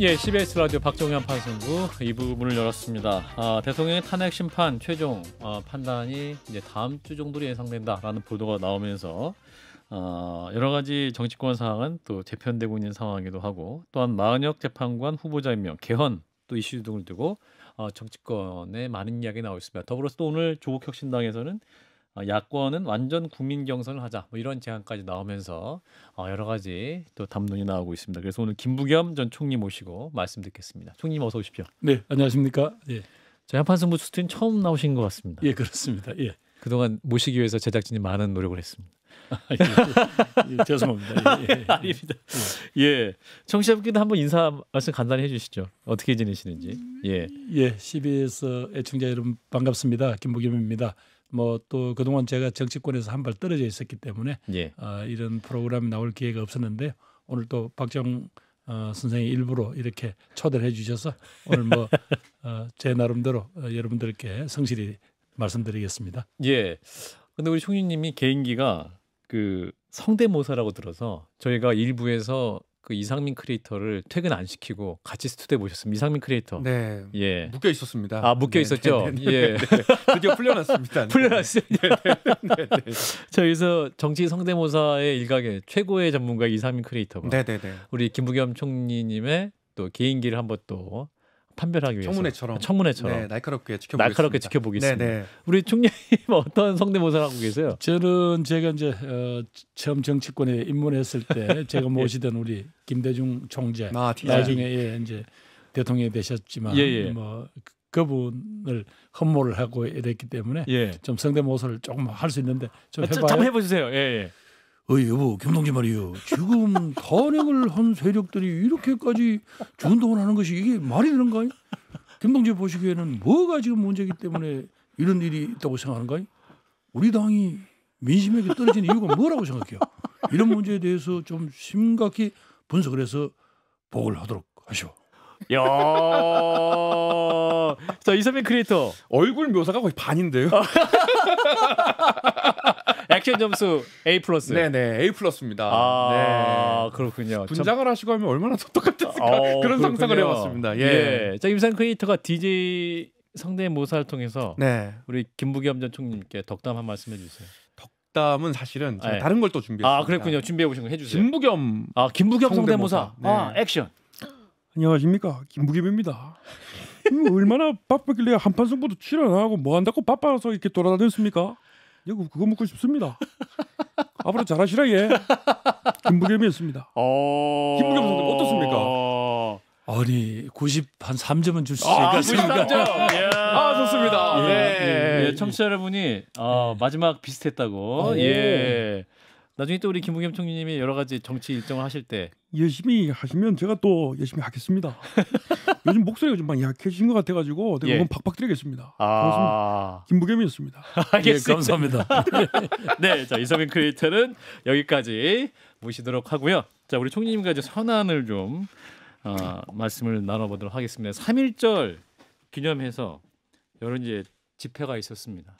예, CBS 라디오 박정현 판승부 2부 문을 열었습니다. 대통령의 탄핵 심판 최종 판단이 이제 다음 주 정도로 예상된다라는 보도가 나오면서 여러 가지 정치권 상황은 또 재편되고 있는 상황이기도 하고, 또한 마은혁 재판관 후보자 임명, 개헌 또 이슈 등을 두고 정치권에 많은 이야기 나오고 있습니다. 더불어서 또 오늘 조국혁신당에서는 야권은 완전 국민 경선을 하자, 뭐 이런 제안까지 나오면서 여러 가지 또 담론이 나오고 있습니다. 그래서 오늘 김부겸 전 총리 모시고 말씀 듣겠습니다. 총리님 어서 오십시오. 네, 안녕하십니까. 예. 저희 한판승부 스튜디오 처음 나오신 것 같습니다. 예, 그렇습니다. 예. 그동안 모시기 위해서 제작진이 많은 노력을 했습니다. 예, 죄송합니다. 예. 아닙니다. 예, 청취자분께도 한번 인사 말씀 간단히 해주시죠. 어떻게 지내시는지. 예, CBS 애청자 여러분 반갑습니다. 김부겸입니다. 뭐 또 그동안 제가 정치권에서 한 발 떨어져 있었기 때문에 예. 이런 프로그램이 나올 기회가 없었는데 오늘 또 박정 선생이 일부러 이렇게 초대를 해주셔서 오늘 뭐 제 나름대로 여러분들께 성실히 말씀드리겠습니다. 예. 근데 우리 총리님이 개인기가 그 성대모사라고 들어서 저희가 일부에서 그 이상민 크리에이터를 퇴근 안 시키고 같이 스튜디오에 모셨습니다. 이상민 크리에이터. 네. 예. 묶여 있었습니다. 묶여 있었죠. 예. 드디어 풀려났습니다. 풀려났어요. 저기서 정치 성대모사의 일각의 최고의 전문가 이상민 크리에이터가 네네네. 우리 김부겸 총리님의 또 개인기를 한번 또 판별하기 위해서 청문회처럼 네, 날카롭게 지켜보겠습니다. 날카롭게 지켜보겠습니다. 네네. 우리 총리님 어떤 성대모사를 하고 계세요? 저는 제가 이제 처음 정치권에 입문했을 때 제가 모시던 우리 김대중 총재 나중에 이제 대통령이 되셨지만 뭐 그분을 흠모를 하고 이랬기 때문에 좀 성대모사를 조금 할 수 있는데 좀 해봐요. 한번 해보세요. 예. 여보 김동지 말이요. 지금 탄핵을 한 세력들이 이렇게까지 준동을 하는 것이 이게 말이 되는가요? 김동지 보시기에는 뭐가 지금 문제이기 때문에 이런 일이 있다고 생각하는가요? 우리 당이 민심에게 떨어진 이유가 뭐라고 생각해요? 이런 문제에 대해서 좀 심각히 분석을 해서 보고를 하도록 하시오. 야, 자 이상민 크리에이터 얼굴 묘사가 거의 반인데요. 액션 점수 A+. 네네, A+입니다. 네. 네. 그렇군요. 분장을 하시고 하면 얼마나 더 똑같았을까 그런 그렇군요. 상상을 해봤습니다. 예. 자 이상민 크리에이터가 DJ 성대모사를 통해서 네. 우리 김부겸 전 총리님께 덕담 한 말씀 해주세요. 덕담은 사실은 제가 다른 걸 또 준비했습니다. 그랬군요. 준비해 오신 거 해주세요. 김부겸. 김부겸 성대모사. 네. 액션. 안녕하십니까, 김부겸입니다. 얼마나 바쁘길래 한판승부도 출연 안 하고 뭐 한다고 바빠서 이렇게 돌아다녔습니까? 이거 그거 묻고 싶습니다. 앞으로 잘하시라. 예. 김부겸이었습니다. 김부겸 선생님 어떻습니까? 아니 93점은 줄 수 있습니까? 93점. 좋습니다. 네. 청취자 여러분이 마지막 비슷했다고. 나중에 또 우리 김부겸 총리님이 여러 가지 정치 일정을 하실 때 열심히 하시면 제가 또 열심히 하겠습니다. 요즘 목소리가 좀 많이 약해진 것 같아가지고 내가 한번 팍팍 드리겠습니다. 고맙습니다. 김부겸이었습니다. 알겠습니다. 감사합니다. 네, 자 이상민 크리에이터는 여기까지 모시도록 하고요. 자 우리 총리님과 이제 선안을 좀 말씀을 나눠보도록 하겠습니다. 3.1절 기념해서 여러 이제 집회가 있었습니다.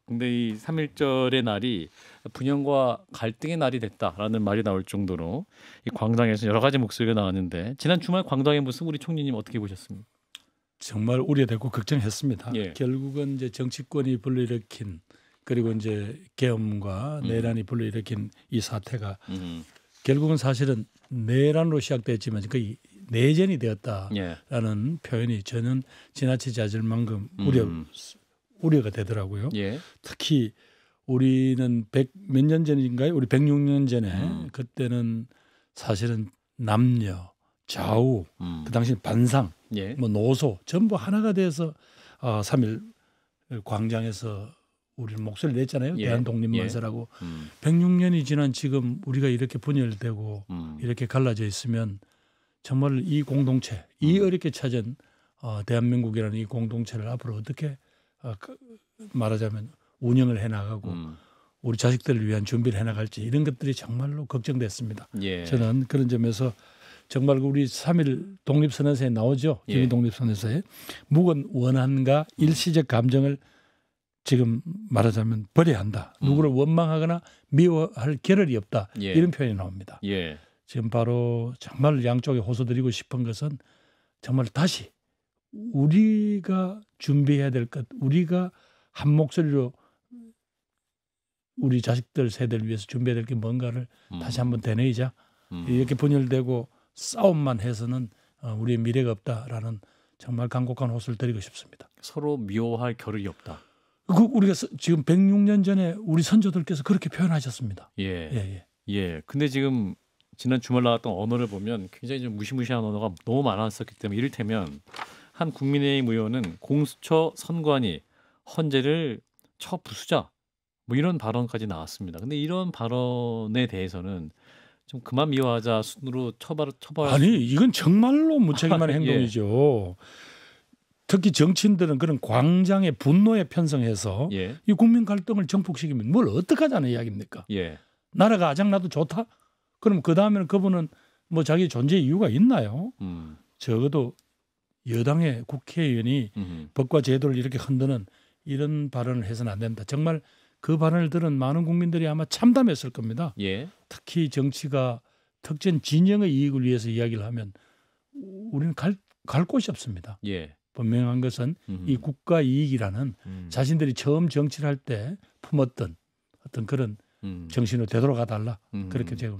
근데 이 3.1절의 날이 분열과 갈등의 날이 됐다라는 말이 나올 정도로 이 광장에서 여러 가지 목소리가 나왔는데 지난 주말 광장의 모습 우리 총리님 어떻게 보셨습니까? 정말 우려되고 걱정했습니다. 결국은 이제 정치권이 불러일으킨 그리고 이제 계엄과 내란이 불러일으킨 이 사태가 결국은 사실은 내란으로 시작됐지만 거의 내전이 되었다라는 표현이 저는 지나치지 않을 만큼 우려가 되더라고요. 특히 우리는 100 몇 년 전인가요? 우리 106년 전에 그때는 사실은 남녀, 좌우, 그 당시 반상, 뭐 노소 전부 하나가 돼서 3.1 광장에서 우리는 목소리를 냈잖아요. 대한독립만세라고. 106년이 지난 지금 우리가 이렇게 분열되고 이렇게 갈라져 있으면 정말 이 공동체, 이 어렵게 찾은 대한민국이라는 이 공동체를 앞으로 어떻게 말하자면 운영을 해나가고 우리 자식들을 위한 준비를 해나갈지 이런 것들이 정말로 걱정됐습니다. 저는 그런 점에서 정말 우리 3.1 독립선언서에 나오죠. 기미 독립선언서에 묵은 원한과 일시적 감정을 지금 말하자면 버려야 한다. 누구를 원망하거나 미워할 겨를이 없다. 이런 표현이 나옵니다. 지금 바로 정말 양쪽에 호소드리고 싶은 것은 정말 다시 우리가 준비해야 될 것, 우리가 한 목소리로 우리 자식들 세대를 위해서 준비해야 될 게 뭔가를 다시 한번 되뇌이자. 이렇게 분열되고 싸움만 해서는 우리의 미래가 없다라는 정말 간곡한 호소를 드리고 싶습니다. 서로 미워할 겨를이 없다. 우리가 지금 106년 전에 우리 선조들께서 그렇게 표현하셨습니다. 예. 근데 지금 지난 주말 나왔던 언어를 보면 굉장히 좀 무시무시한 언어가 너무 많았었기 때문에 이를테면 한 국민의힘 의원은 공수처 선관위 헌재를 쳐 부수자 뭐 이런 발언까지 나왔습니다. 근데 이런 발언에 대해서는 좀 그만 미워하자 순으로 처벌 아니 이건 정말로 무책임한 행동이죠. 특히 정치인들은 그런 광장의 분노에 편성해서 이 국민 갈등을 정폭시키면 뭘 어떡하자는 이야기입니까? 나라가 아작나도 좋다? 그럼 그 다음에는 그분은 뭐 자기 존재 이유가 있나요? 적어도 여당의 국회의원이 법과 제도를 이렇게 흔드는 이런 발언을 해서는 안 된다. 정말 그 발언을 들은 많은 국민들이 아마 참담했을 겁니다. 특히 정치가 특정 진영의 이익을 위해서 이야기를 하면 우리는 갈 곳이 없습니다. 분명한 것은 이 국가 이익이라는 자신들이 처음 정치를 할 때 품었던 어떤 그런 정신으로 되돌아가 달라. 그렇게 제가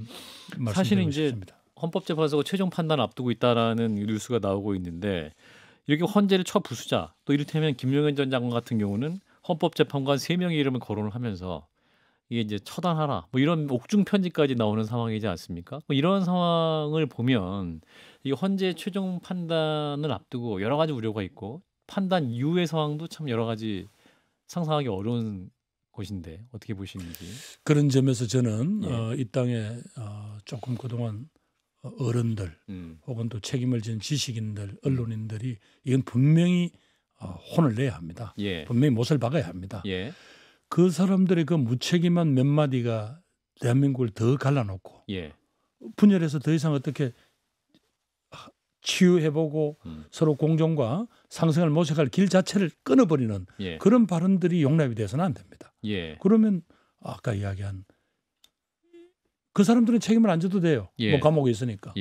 사실은 이제 싶습니다. 헌법재판소가 최종 판단 앞두고 있다라는 뉴스가 나오고 있는데 이렇게 헌재를 쳐 부수자 또 이를테면 김용현 전 장관 같은 경우는 헌법재판관 3명의 이름을 거론을 하면서 이게 이제 처단하라 뭐 이런 옥중 편지까지 나오는 상황이지 않습니까? 뭐 이런 상황을 보면 이 헌재 최종 판단을 앞두고 여러 가지 우려가 있고 판단 이후의 상황도 참 여러 가지 상상하기 어려운 곳인데 어떻게 보시는지. 그런 점에서 저는 이 땅에 조금 그동안 어른들 혹은 또 책임을 지는 지식인들, 언론인들이 이건 분명히 혼을 내야 합니다. 분명히 못을 박아야 합니다. 그 사람들의 그 무책임한 몇 마디가 대한민국을 더 갈라놓고 분열해서 더 이상 어떻게 치유해보고 서로 공존과 상생을 모색할 길 자체를 끊어버리는 그런 발언들이 용납이 돼서는 안 됩니다. 그러면 아까 이야기한 그 사람들은 책임을 안 져도 돼요. 뭐 감옥에 있으니까.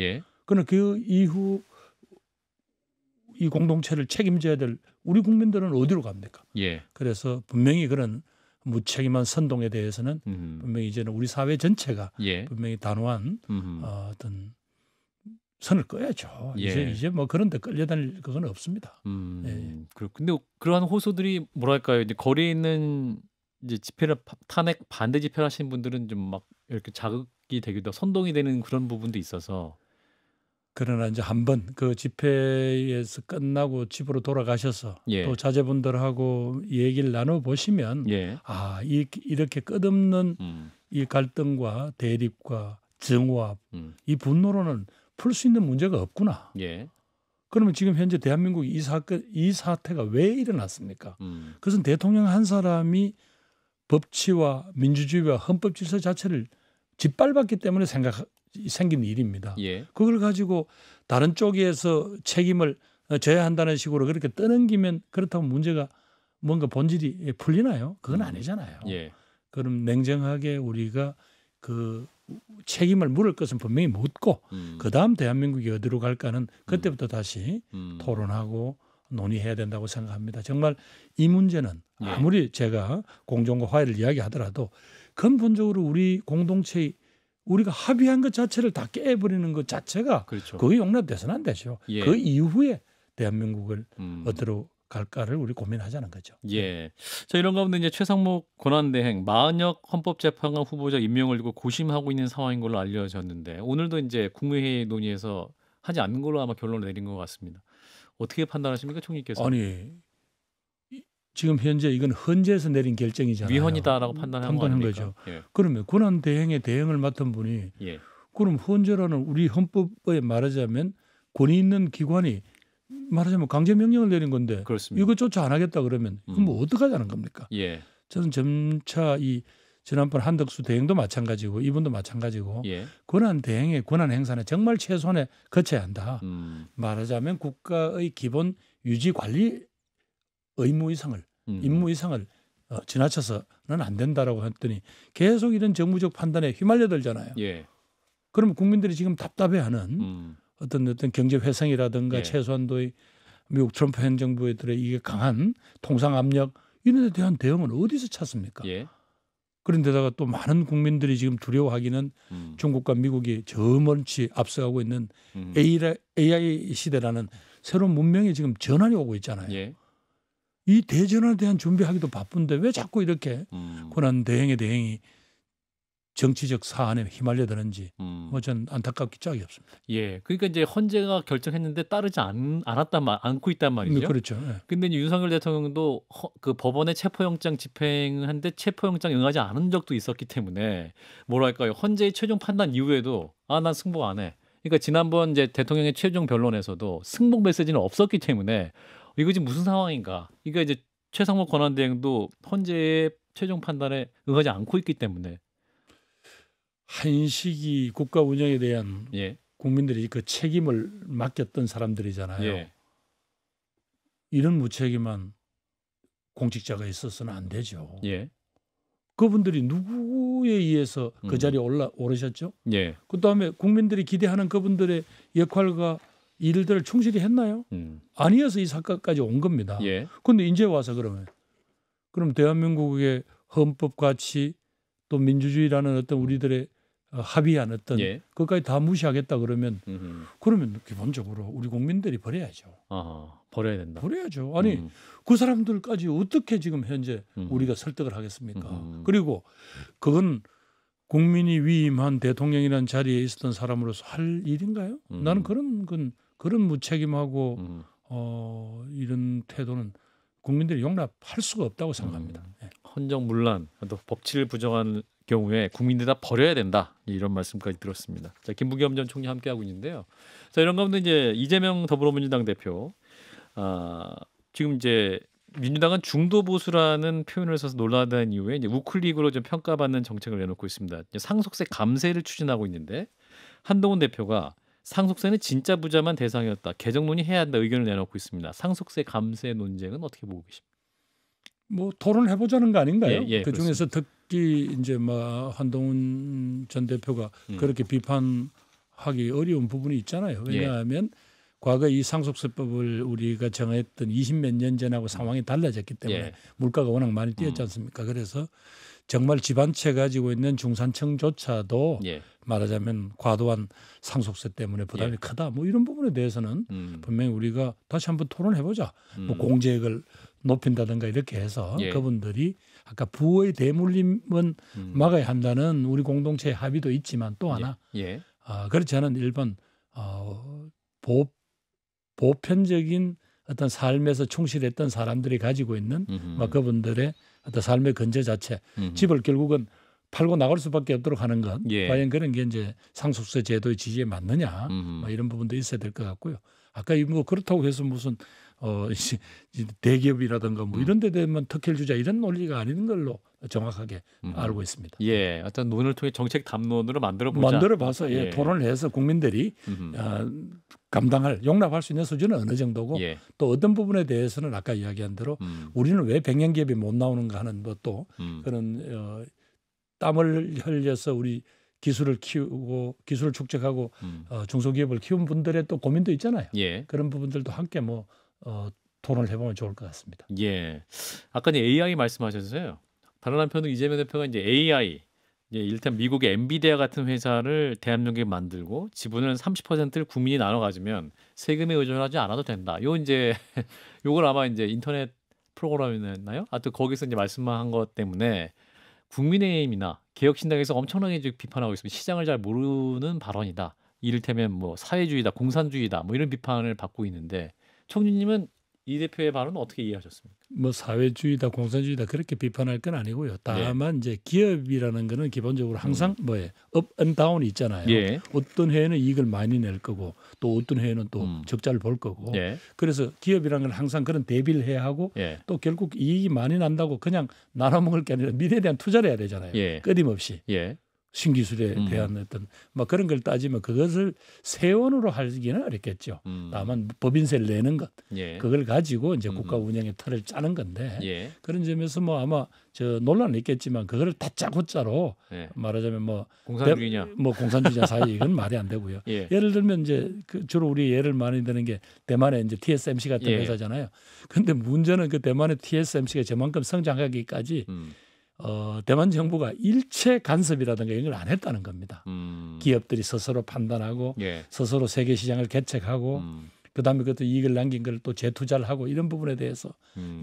그러나 그 이후 이 공동체를 책임져야 될 우리 국민들은 어디로 갑니까? 그래서 분명히 그런 무책임한 선동에 대해서는 분명히 이제는 우리 사회 전체가 분명히 단호한 어떤 선을 꺼야죠. 이제 뭐 그런 데 끌려다닐 그건 없습니다. 근데 그러한 호소들이 뭐랄까요? 이제 거리에 있는 이제 집회를 탄핵 반대 집회를 하시는 분들은 좀 막 이렇게 자극이 되기도 선동이 되는 그런 부분도 있어서 그러나 이제 한번 그 집회에서 끝나고 집으로 돌아가셔서 또 자제분들하고 얘기를 나눠 보시면 이렇게 끝없는 이 갈등과 대립과 정오합 이 분노로는 풀 수 있는 문제가 없구나. 그러면 지금 현재 대한민국 이 사태가 왜 일어났습니까? 그것은 대통령 한 사람이 법치와 민주주의와 헌법 질서 자체를 짓밟았기 때문에 생긴 일입니다. 그걸 가지고 다른 쪽에서 책임을 져야 한다는 식으로 그렇게 떠넘기면 그렇다고 문제가 뭔가 본질이 풀리나요? 그건 아니잖아요. 그럼 냉정하게 우리가 그 책임을 물을 것은 분명히 묻고 그다음 대한민국이 어디로 갈까는 그때부터 다시 토론하고 논의해야 된다고 생각합니다. 정말 이 문제는 아무리 제가 공존과 화해를 이야기하더라도 근본적으로 우리 공동체의 우리가 합의한 것 자체를 다 깨버리는 것 자체가 그게 용납돼서는 안 되죠. 그 이후에 대한민국을 어디로 갈까를 우리 고민하자는 거죠. 자, 이런 가운데 이제 최상목 권한대행 마은혁 헌법재판관 후보자 임명을 두고 고심하고 있는 상황인 걸로 알려졌는데 오늘도 이제 국무회의 논의에서 하지 않는 걸로 아마 결론을 내린 것 같습니다. 어떻게 판단하십니까, 총리께서? 아니 지금 현재 이건 헌재에서 내린 결정이잖아요. 위헌이다라고 판단한 거죠. 그러면 권한대행의 대행을 맡은 분이 그럼 헌재라는 우리 헌법에 말하자면 권위 있는 기관이 말하자면 강제 명령을 내린 건데 이것조차 안 하겠다 그러면 그럼 뭐 어떡하자는 겁니까? 저는 점차 이 지난번 한덕수 대행도 마찬가지고 이분도 마찬가지고 권한 대행의 권한 행사는 정말 최소한에 거쳐야 한다. 말하자면 국가의 기본 유지 관리 의무 이상을 임무 이상을 지나쳐서는 안 된다라고 했더니 계속 이런 정무적 판단에 휘말려 들잖아요. 그러면 국민들이 지금 답답해하는 어떤 경제 회생이라든가 예. 최소한도의 미국 트럼프 행정부들의 이게 강한 통상 압력 이런 데 대한 대응은 어디서 찾습니까? 예. 그런데다가 또 많은 국민들이 지금 두려워하기는 중국과 미국이 저 멀리 앞서가고 있는 AI 시대라는 새로운 문명이 지금 전환이 오고 있잖아요. 예. 이 대전환에 대한 준비하기도 바쁜데 왜 자꾸 이렇게 고난 대행의 대행이 정치적 사안에 휘말려드는지 뭐 전 안타깝기 짝이 없습니다. 예, 그러니까 이제 헌재가 결정했는데 따르지 않고 있단 말이죠. 그렇죠. 예. 근데 윤석열 대통령도 그 법원의 체포영장 집행하는데 체포영장 응하지 않은 적도 있었기 때문에 뭐랄까요, 헌재의 최종 판단 이후에도 난 승복 안 해. 그러니까 지난번 이제 대통령의 최종 변론에서도 승복 메시지는 없었기 때문에 이거 지금 무슨 상황인가? 그러니까 이제 최상목 권한대행도 헌재의 최종 판단에 응하지 않고 있기 때문에. 한식이 국가 운영에 대한 예. 국민들이 그 책임을 맡겼던 사람들이잖아요. 예. 이런 무책임한 공직자가 있어서는 안 되죠. 예. 그분들이 누구에 의해서 그 자리에 오르셨죠? 예. 그다음에 국민들이 기대하는 그분들의 역할과 일들을 충실히 했나요? 아니어서 이 사건까지 온 겁니다. 예. 그런데 이제 와서 그럼 대한민국의 헌법 가치 또 민주주의라는 어떤 우리들의 합의한 어떤 예. 그것까지 다 무시하겠다 그러면 기본적으로 우리 국민들이 버려야죠. 버려야 된다. 버려야죠. 아니 그 사람들까지 어떻게 지금 현재 우리가 설득을 하겠습니까? 그리고 그건 국민이 위임한 대통령이라는 자리에 있었던 사람으로서 할 일인가요? 나는 그런 무책임하고 이런 태도는 국민들이 용납할 수가 없다고 생각합니다. 네. 헌정문란, 또 법치를 부정한 경우에 국민들 다 버려야 된다, 이런 말씀까지 들었습니다. 자, 김부겸 전 총리 함께 하고 있는데요. 자, 이런 가운데 이제 이재명 더불어민주당 대표, 지금 이제 민주당은 중도 보수라는 표현을 써서 논란된 이후에 이제 우클릭으로 좀 평가받는 정책을 내놓고 있습니다. 상속세 감세를 추진하고 있는데 한동훈 대표가 상속세는 진짜 부자만 대상이었다, 개정 논의해야 한다 의견을 내놓고 있습니다. 상속세 감세 논쟁은 어떻게 보고 계십니까? 뭐 토론해 보자는 거 아닌가요? 예, 그 중에서 특히 이제 한동훈 전 대표가 그렇게 비판하기 어려운 부분이 있잖아요. 왜냐하면 과거 이 상속세법을 우리가 정했던 20몇 년 전하고 상황이 달라졌기 때문에 물가가 워낙 많이 뛰었지 않습니까? 그래서 정말 집안채 가지고 있는 중산층조차도 말하자면 과도한 상속세 때문에 부담이 크다. 뭐 이런 부분에 대해서는 분명히 우리가 다시 한번 토론해 보자. 뭐 공제액을 높인다든가 이렇게 해서 그분들이 아까 부의 대물림은 막아야 한다는 우리 공동체의 합의도 있지만 또 하나 그렇지 않은 일반 보편적인 어떤 삶에서 충실했던 사람들이 가지고 있는 그분들의 어떤 삶의 건재 자체, 집을 결국은 팔고 나갈 수밖에 없도록 하는 것, 과연 그런 게 이제 상속세 제도의 지지에 맞느냐, 이런 부분도 있어야 될 것 같고요. 아까 뭐 그렇다고 해서 무슨 대기업이라든가 뭐 이런 데 되면 특혜를 주자 이런 논리가 아닌 걸로 정확하게 알고 있습니다. 예, 어떤 논의를 통해 정책 담론으로 만들어봐서 토론을 해서 국민들이 용납할 수 있는 수준은 어느 정도고 또 어떤 부분에 대해서는 아까 이야기한 대로 우리는 왜 백년기업이 못 나오는가 하는 것도 그런 땀을 흘려서 우리 기술을 키우고 기술을 축적하고 중소기업을 키운 분들의 또 고민도 있잖아요. 그런 부분들도 함께 토론을 해보면 좋을 것 같습니다. 예, 아까 이제 AI 말씀하셨어요. 다른 한편으로 이재명 대표가 이제 AI, 일단 미국의 엔비디아 같은 회사를 대한민국에 만들고 지분을 30%를 국민이 나눠 가지면 세금에 의존하지 않아도 된다. 요걸 아마 이제 인터넷 프로그램이었나요? 하여튼 거기서 이제 말씀한 것 때문에 국민의힘이나 개혁신당에서 엄청나게 비판하고 있습니다. 시장을 잘 모르는 발언이다. 이를테면 뭐 사회주의다, 공산주의다, 뭐 이런 비판을 받고 있는데 총리님은 이 대표의 발언은 어떻게 이해하셨습니까? 뭐 사회주의다, 공산주의다 그렇게 비판할 건 아니고요. 다만 이제 기업이라는 거는 기본적으로 항상 업 앤 다운이 있잖아요. 어떤 해에는 이익을 많이 낼 거고 또 어떤 해에는 또 적자를 볼 거고. 그래서 기업이라는 건 항상 그런 대비를 해야 하고 또 결국 이익이 많이 난다고 그냥 나눠 먹을 게 아니라 미래에 대한 투자를 해야 되잖아요. 끊임없이. 신기술에 대한 어떤 뭐 그런 걸 따지면 그것을 세원으로 하기는 어렵겠죠. 다만 법인세를 내는 것 그걸 가지고 이제 국가 운영의 틀을 짜는 건데 그런 점에서 뭐 아마 저 논란은 있겠지만 그거를 다짜고짜로 말하자면 뭐 공산주의냐 사회 이건 말이 안 되고요. 예를 들면 이제 주로 우리 예를 많이 드는 게 대만의 이제 TSMC 같은 회사잖아요. 그런데 문제는 그 대만의 TSMC가 저만큼 성장하기까지 대만 정부가 일체 간섭이라든가 이런 걸 안 했다는 겁니다. 기업들이 스스로 판단하고 스스로 세계 시장을 개척하고 그다음에 그것도 이익을 남긴 걸 또 재투자를 하고 이런 부분에 대해서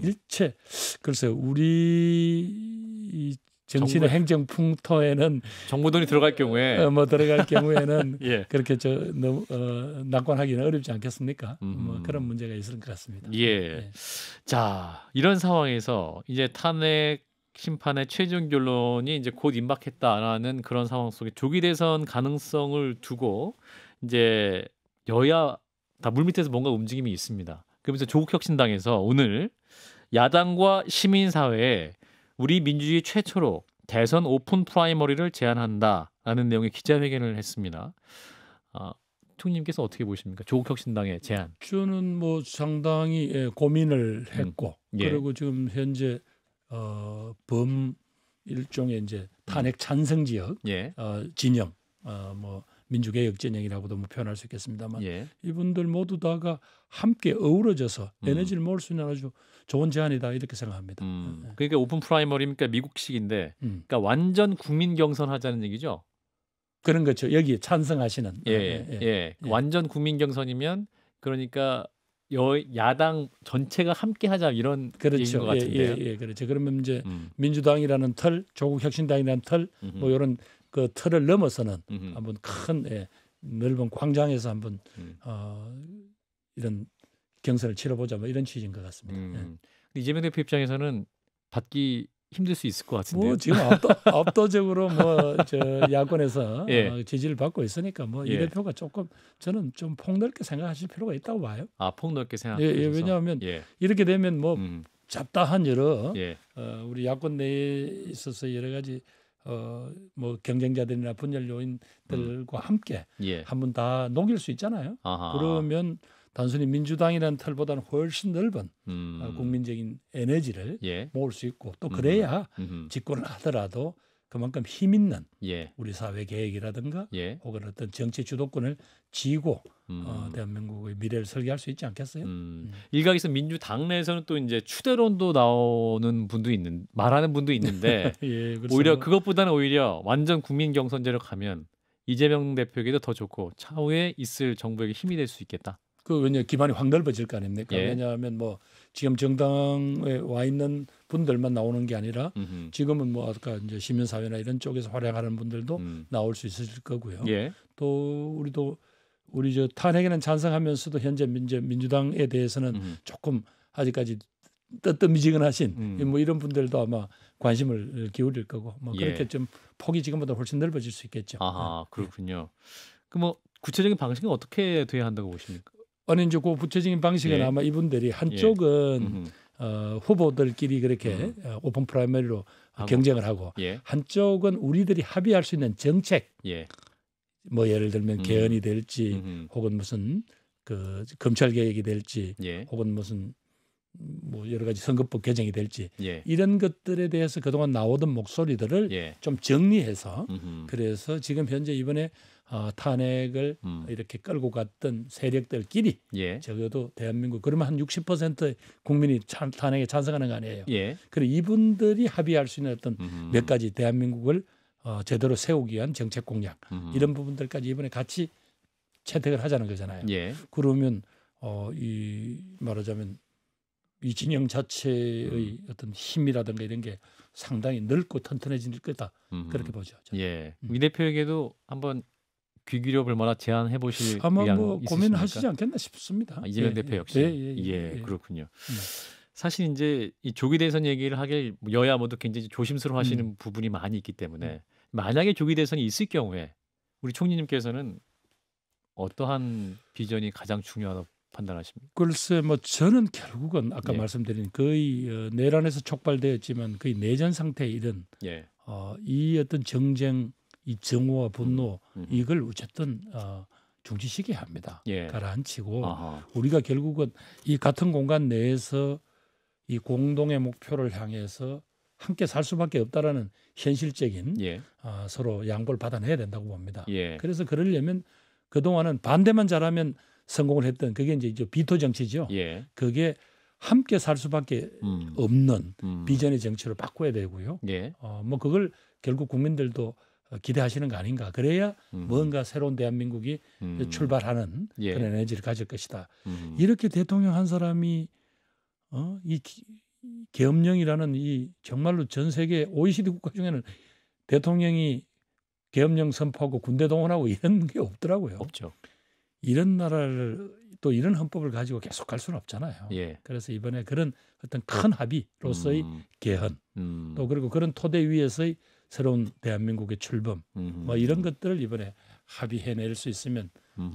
일체 글쎄요 우리 정치의 행정 풍토에는 정부 돈이 들어갈 경우에 들어갈 경우에는 그렇게 낙관하기는 어렵지 않겠습니까? 뭐 그런 문제가 있을 것 같습니다. 자 이런 상황에서 이제 탄핵 심판의 최종 결론이 이제 곧 임박했다라는 그런 상황 속에 조기 대선 가능성을 두고 이제 여야 다 물밑에서 뭔가 움직임이 있습니다. 그러면서 조국혁신당에서 오늘 야당과 시민사회에 우리 민주주의 최초로 대선 오픈 프라이머리를 제안한다라는 내용의 기자회견을 했습니다. 총님께서 어떻게 보십니까? 조국혁신당의 제안. 저는 뭐 상당히 고민을 했고 그리고 지금 현재 일종의 이제 탄핵 찬성 지역 진영 뭐 민주개혁 진영이라고도 뭐 표현할 수 있겠습니다만 이분들 모두 다가 함께 어우러져서 에너지를 모을 수 있는 아주 좋은 제안이다 이렇게 생각합니다. 그러니까 오픈 프라이머리니까 미국식인데 그러니까 완전 국민 경선하자는 얘기죠. 그런 거죠. 여기에 찬성하시는 완전 국민 경선이면 그러니까 야당 전체가 함께 하자 이런 얘기인 것 같은데요. 그렇죠. 그러면 이제 민주당이라는 틀, 조국혁신당이라는 틀, 뭐 이런 그 틀을 넘어서는 한번 큰 넓은 광장에서 한번 이런 경선을 치러보자 뭐 이런 취지인 것 같습니다. 이재명 대표 입장에서는 받기 힘들 수 있을 것 같은데요. 뭐 지금 압도적으로 뭐 저 야권에서 지지를 받고 있으니까 뭐 이 대표가 조금 저는 좀 폭넓게 생각하실 필요가 있다고 봐요. 폭넓게 생각하셔서. 왜냐하면 이렇게 되면 뭐 잡다한 여러 우리 야권 내에 있어서 여러 가지 뭐 경쟁자들이나 분열 요인들과 함께 한번 다 녹일 수 있잖아요. 그러면 단순히 민주당이라는 틀보다는 훨씬 넓은 국민적인 에너지를 모을 수 있고 또 그래야 집권을 하더라도 그만큼 힘 있는 우리 사회 계획이라든가 혹은 어떤 정치 주도권을 쥐고 대한민국의 미래를 설계할 수 있지 않겠어요? 일각에서 민주당 내에서는 또 이제 추대론도 나오는 분도 말하는 분도 있는데 오히려 그것보다는 오히려 완전 국민 경선제로 가면 이재명 대표에게도 더 좋고 차후에 있을 정부에게 힘이 될 수 있겠다. 왜냐 기반이 확 넓어질 거 아닙니까? 왜냐하면 뭐 지금 정당에 와 있는 분들만 나오는 게 아니라 지금은 뭐 아까 이제 시민사회나 이런 쪽에서 활약하는 분들도 나올 수 있을 거고요. 또 우리 저 탄핵에는 찬성하면서도 현재 민주당에 대해서는 조금 아직까지 뜨뜻미지근하신 뭐 이런 분들도 아마 관심을 기울일 거고 뭐 그렇게 좀 폭이 지금보다 훨씬 넓어질 수 있겠죠. 그렇군요. 그 뭐 구체적인 방식은 어떻게 돼야 한다고 보십니까? 아니 이제 그 구체적인 방식은 아마 이분들이 한쪽은 후보들끼리 그렇게 오픈 프라이머리로 경쟁을 하고 한쪽은 우리들이 합의할 수 있는 정책 뭐 예를 들면 개헌이 될지 혹은 무슨 그 검찰 개혁이 될지 혹은 무슨 뭐 여러 가지 선거법 개정이 될지 이런 것들에 대해서 그동안 나오던 목소리들을 좀 정리해서 그래서 지금 현재 이번에 탄핵을 이렇게 끌고 갔던 세력들끼리 적어도 대한민국 그러면 한 60% 국민이 탄핵에 찬성하는 거 아니에요. 그리고 이분들이 합의할 수 있는 어떤 몇 가지 대한민국을 제대로 세우기 위한 정책 공약 이런 부분들까지 이번에 같이 채택을 하자는 거잖아요. 그러면 이 말하자면 이 진영 자체의 어떤 힘이라든가 이런 게 상당히 넓고 튼튼해질 거다 그렇게 보죠. 이 대표에게도 한번 귀 기울여볼 만한 제안해 보실 아마 뭐 고민하시지 않겠나 싶습니다. 이재명 대표 역시 그렇군요. 사실 이제 이 조기 대선 얘기를 하길 여야 모두 굉장히 조심스러워하시는 부분이 많이 있기 때문에 만약에 조기 대선이 있을 경우에 우리 총리님께서는 어떠한 비전이 가장 중요하다고 판단하십니까? 글쎄 뭐 저는 결국은 아까 말씀드린 거의 내란에서 촉발되었지만 거의 내전 상태에 이른 이 어떤 정쟁 이 정오와 분노 이걸 어쨌든 중지시켜야 합니다. 예. 가라앉히고 우리가 결국은 이 같은 공간 내에서 이 공동의 목표를 향해서 함께 살 수밖에 없다라는 현실적인 예. 서로 양보를 받아내야 된다고 봅니다. 예. 그래서 그러려면 그동안은 반대만 잘하면 성공을 했던 그게 이제 비토 정치죠. 예. 그게 함께 살 수밖에 없는 비전의 정치로 바꿔야 되고요. 예. 뭐 그걸 결국 국민들도 기대하시는 거 아닌가. 그래야 뭔가 새로운 대한민국이 출발하는 예. 그런 에너지를 가질 것이다. 이렇게 대통령 한 사람이 이 계엄령이라는 이 정말로 전 세계 OECD 국가 중에는 대통령이 계엄령 선포하고 군대 동원하고 이런 게 없더라고요. 없죠. 이런 나라를 또 이런 헌법을 가지고 계속 갈 수는 없잖아요. 예. 그래서 이번에 그런 어떤 큰 합의로서의 개헌 또 그리고 그런 토대 위에서의 새로운 대한민국의 출범 뭐 이런 것들을 이번에 합의해낼 수 있으면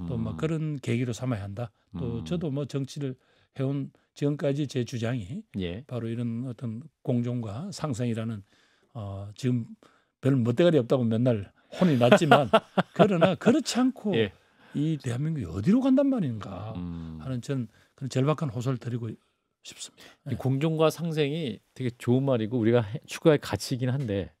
또 뭐 그런 계기로 삼아야 한다. 또 저도 뭐 정치를 해온 지금까지 제 주장이 예. 바로 이런 어떤 공존과 상생이라는 지금 별 멋대가리 없다고 맨날 혼이 났지만 그러나 그렇지 않고 예. 이 대한민국이 어디로 간단 말인가 하는 전 그런 절박한 호소를 드리고 싶습니다. 이 공존과 상생이 되게 좋은 말이고 우리가 추구할 가치이긴 한데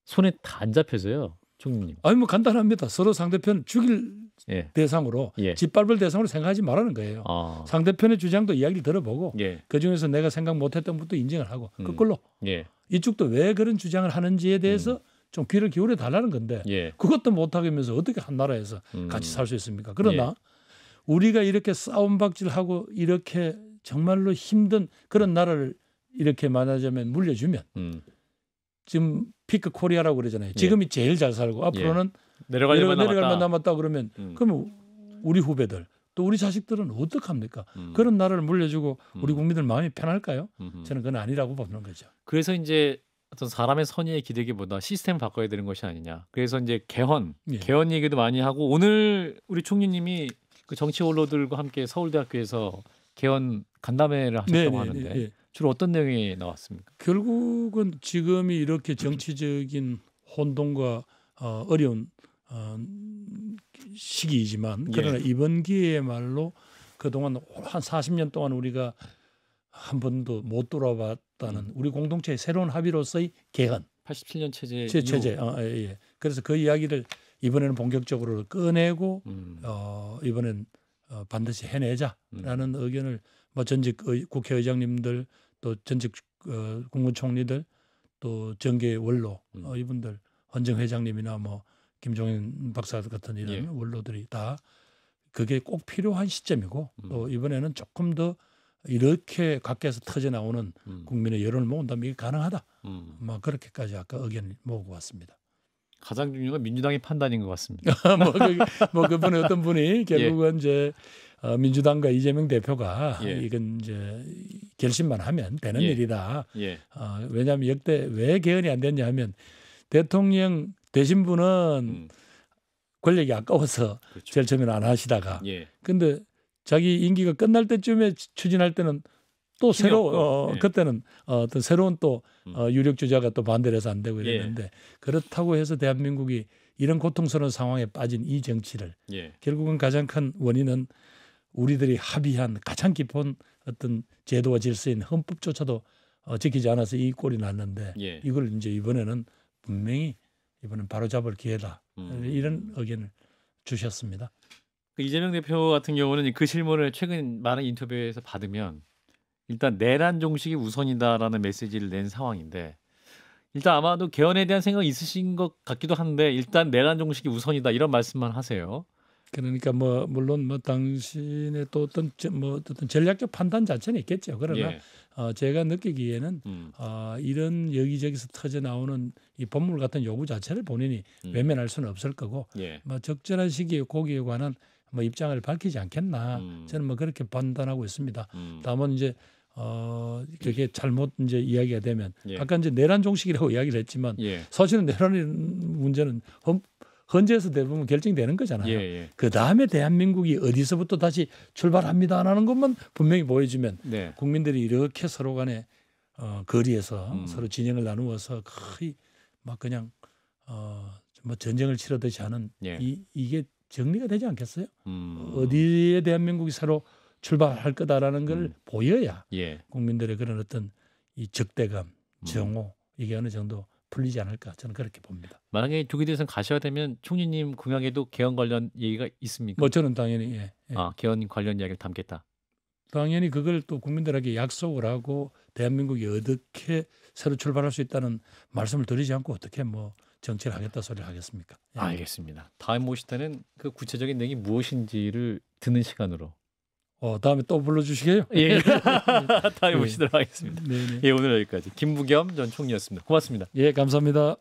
손에 다 안 잡혀서요, 총리님. 아니 뭐 간단합니다. 서로 상대편 죽일 예. 대상으로 예. 짓밟을 대상으로 생각하지 말라는 거예요. 상대편의 주장도 이야기를 들어보고 예. 그중에서 내가 생각 못했던 것도 인정을 하고 그걸로 예. 이쪽도 왜 그런 주장을 하는지에 대해서 좀 귀를 기울여 달라는 건데 예. 그것도 못하면서 어떻게 한 나라에서 같이 살 수 있습니까? 그러나 우리가 이렇게 싸움박질하고 이렇게 정말로 힘든 그런 나라를 이렇게 말하자면 물려주면 지금 피크 코리아라고 그러잖아요. 지금이 제일 잘 살고 앞으로는 내려갈 남았다 그러면 그러면 우리 후배들 또 우리 자식들은 어떡합니까? 그런 나라를 물려주고 우리 국민들 마음이 편할까요? 저는 그건 아니라고 보는 거죠. 그래서 이제 어떤 사람의 선의에 기대기보다 시스템을 바꿔야 되는 것이 아니냐. 그래서 이제 개헌 얘기도 많이 하고 오늘 우리 총리님이 그 정치 원로들과 함께 서울대학교에서 개헌 간담회를 하셨다고 하는데 주로 어떤 내용이 나왔습니까? 결국은 지금이 이렇게 정치적인 혼돈과 어려운 시기이지만 그러나 이번 기회야말로 그동안 한 40년 동안 우리가 한 번도 못 돌아봤다는 우리 공동체의 새로운 합의로서의 개헌 87년 체제 예. 그래서 그 이야기를 이번에는 본격적으로 꺼내고 이번엔 반드시 해내자라는 의견을 뭐 전직 국회의장님들 또 전직 국무총리들 또 정계 원로 이분들 헌정 회장님이나 뭐 김종인 박사 같은 이런 원로들이 다 그게 꼭 필요한 시점이고 또 이번에는 조금 더 이렇게 각계에서 터져 나오는 국민의 여론을 모은다면 이게 가능하다. 뭐 그렇게까지 아까 의견을 모으고 왔습니다. 가장 중요한 건 민주당의 판단인 것 같습니다. 뭐 그분의 어떤 분이 결국은 이제 민주당과 이재명 대표가 이건 이제 결심만 하면 되는 일이다. 왜냐하면 역대 왜 개헌이 안 됐냐 하면 대통령 되신 분은 권력이 아까워서 그렇죠. 제일 처음에는 안 하시다가 근데 자기 임기가 끝날 때쯤에 추진할 때는 또 새로 그때는 어떤 새로운 또 유력 주자가 또 반대를 해서 안 되고 이랬는데 그렇다고 해서 대한민국이 이런 고통스러운 상황에 빠진 이 정치를 결국은 가장 큰 원인은 우리들이 합의한 가장 깊은 어떤 제도와 질서인 헌법조차도 지키지 않아서 이 꼴이 났는데 이걸 이제 이번에는 분명히 이번엔 바로잡을 기회다 이런 의견을 주셨습니다. 이재명 대표 같은 경우는 그 질문을 최근 많은 인터뷰에서 받으면 일단 내란 종식이 우선이다라는 메시지를 낸 상황인데 일단 아마도 개헌에 대한 생각이 있으신 것 같기도 한데 일단 내란 종식이 우선이다 이런 말씀만 하세요. 그러니까 뭐 물론 뭐 당신의 또 어떤 전략적 판단 자체는 있겠죠. 그러나 제가 느끼기에는 이런 여기저기서 터져 나오는 이 법률 같은 요구 자체를 본인이 외면할 수는 없을 거고 뭐 적절한 시기에 거기에 관한 뭐 입장을 밝히지 않겠나 저는 뭐 그렇게 판단하고 있습니다. 다만 이제 그게 잘못 이제 이야기가 되면 아까 이제 내란 종식이라고 이야기를 했지만 사실은 내란의 문제는 헌재에서 대부분 결정되는 거잖아요. 그 다음에 대한민국이 어디서부터 다시 출발합니다라는 것만 분명히 보여주면 국민들이 이렇게 서로 간에 거리에서 서로 진영을 나누어서 거의 막 그냥 뭐 전쟁을 치르듯이 하는 이게 정리가 되지 않겠어요? 어디에 대한민국이 새로 출발할 거다라는 걸 보여야 국민들의 그런 어떤 이 적대감, 정오 이게 어느 정도 풀리지 않을까 저는 그렇게 봅니다. 만약에 조기 대선 가셔야 되면 총리님 공약에도 개헌 관련 얘기가 있습니까? 뭐 저는 당연히 개헌 관련 이야기를 담겠다. 당연히 그걸 또 국민들에게 약속을 하고 대한민국이 어떻게 새로 출발할 수 있다는 말씀을 드리지 않고 어떻게 뭐 정치를 하겠다 소리를 하겠습니까? 알겠습니다. 다음 모실 때는 그 구체적인 내용이 무엇인지를 듣는 시간으로. 다음에 또 불러주시게요? 예. 다음에 모시도록 하겠습니다. 오늘 여기까지 김부겸 전 총리였습니다. 고맙습니다. 예, 감사합니다.